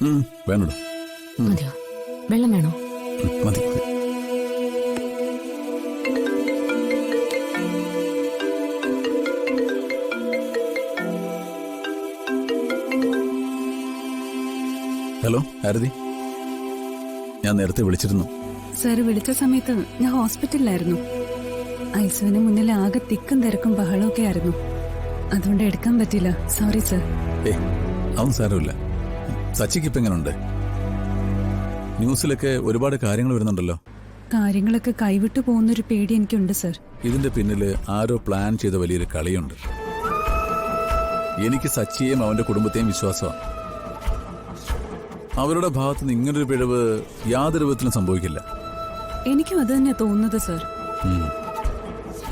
വേണോ? മതിയോ? വെള്ളം വേണോ? മതി. ഹലോ ആരതി, ഞാൻ നേരത്തെ വിളിച്ചിരുന്നു. സാർ വിളിച്ച സമയത്ത് ഞാൻ ഹോസ്പിറ്റലിലായിരുന്നു. ഐസുവിന് മുന്നിൽ ആകെ തിക്കും തിരക്കും ബഹളമൊക്കെ ആയിരുന്നു. അതുകൊണ്ട് എടുക്കാൻ പറ്റില്ല. Sorry sir. അതൊന്നും സാരമില്ല. സച്ചിക്ക് ഇപ്പൊ എങ്ങനെയുണ്ട്? ന്യൂസിലൊക്കെ ഒരുപാട് കാര്യങ്ങൾ വരുന്നുണ്ടല്ലോ. കാര്യങ്ങളൊക്കെ കൈവിട്ടു പോകുന്നൊരു പേടി എനിക്കുണ്ട് സർ. ഇതിന്റെ പിന്നില് ആരോ പ്ലാൻ ചെയ്ത വലിയൊരു കളിയുണ്ട്. എനിക്ക് സച്ചിയെയും അവന്റെ കുടുംബത്തെയും വിശ്വാസമാണ്. അവരുടെ ഭാഗത്ത് നിന്ന് ഇങ്ങനൊരു പിഴവ് യാതൊരു വിധത്തിലും സംഭവിക്കില്ല. എനിക്കും അത് തന്നെ തോന്നുന്നത് സർ.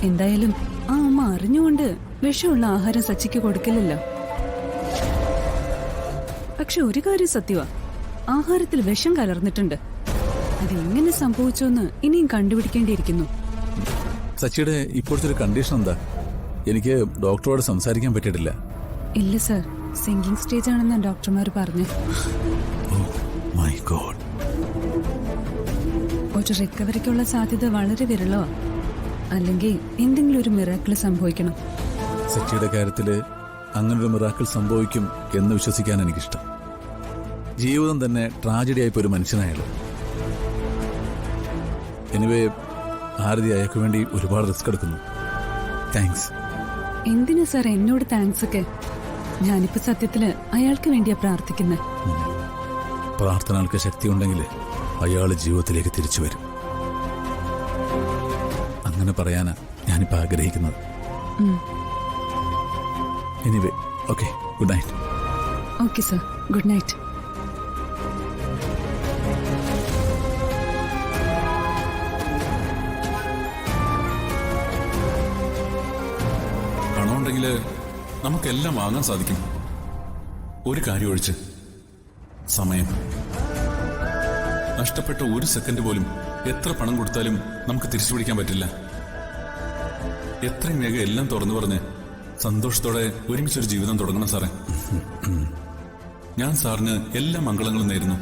എന്തായാലും ആ അമ്മ അറിഞ്ഞുകൊണ്ട് വിഷമുള്ള ആഹാരം സച്ചിക്ക് കൊടുക്കില്ലല്ലോ. പക്ഷെ ഒരു കാര്യം സത്യവാ, ആഹാരത്തിൽ വിഷം കലർന്നിട്ടുണ്ട്. അതെങ്ങനെ സംഭവിച്ചോന്ന് ഇനിയും കണ്ടുപിടിക്കേണ്ടിയിരിക്കുന്നു. സച്ചിയുടെ ഇപ്പോഴത്തെ ഒരു കണ്ടീഷൻ എന്താ? എനിക്ക് ഡോക്ടറോട് സംസാരിക്കാൻ പറ്റിയിട്ടില്ല. ഇല്ല സർ, സിങ്കിങ് സ്റ്റേജ് ആണെന്ന് ഡോക്ടർമാർ പറഞ്ഞു. My God. ഒരു റിക്കവറിക്കുള്ള സാധ്യത വളരെ വിരളമാണ്. അല്ലെങ്കിൽ എന്തെങ്കിലും ഒരു മിറാക്കിൾ സംഭവിക്കണം. സച്ചിയുടെ കാര്യത്തില് അങ്ങനൊരു മിറാക്കിൾ സംഭവിക്കും എന്ന് വിശ്വസിക്കാൻ എനിക്കിഷ്ടം. ജീവിതം തന്നെ ട്രാജഡി ആയിപ്പോ ഒരു മനുഷ്യനായാലും. എനിവേ, ആരതി അയാൾക്ക് വേണ്ടി ഒരുപാട് റിസ്ക് എടുക്കുന്നു. താങ്ക്സ്. എന്തിനാ സാർ എന്നോട് താങ്ക്സ് ഒക്കെ? ഞാനിപ്പോ സത്യത്തില് അയാൾക്ക് വേണ്ടിയാ പ്രാർത്ഥിക്കുന്നത്. പ്രാർത്ഥനകൾക്ക് ശക്തി ഉണ്ടെങ്കിൽ അയാൾ ജീവിതത്തിലേക്ക് തിരിച്ചു വരും. അങ്ങനെ പറയാനാ ഞാനിപ്പോ ആഗ്രഹിക്കുന്നത്. Anyway, okay, good night. Okay sir, good night. പണമുണ്ടെങ്കിൽ നമുക്കെല്ലാം വാങ്ങാൻ സാധിക്കും. ഒരു കാര്യം ഒഴിച്ച്, സമയം. നഷ്ടപ്പെട്ട ഒരു സെക്കൻഡ് പോലും എത്ര പണം കൊടുത്താലും നമുക്ക് തിരിച്ചു പിടിക്കാൻ പറ്റില്ല. എത്രയും വേഗം എല്ലാം തുറന്നു പറഞ്ഞ് സന്തോഷത്തോടെ ഒരുമിച്ചൊരു ജീവിതം തുടങ്ങണം സാറേ. ഞാൻ സാറിന് എല്ലാ മംഗളങ്ങളും നേരുന്നു.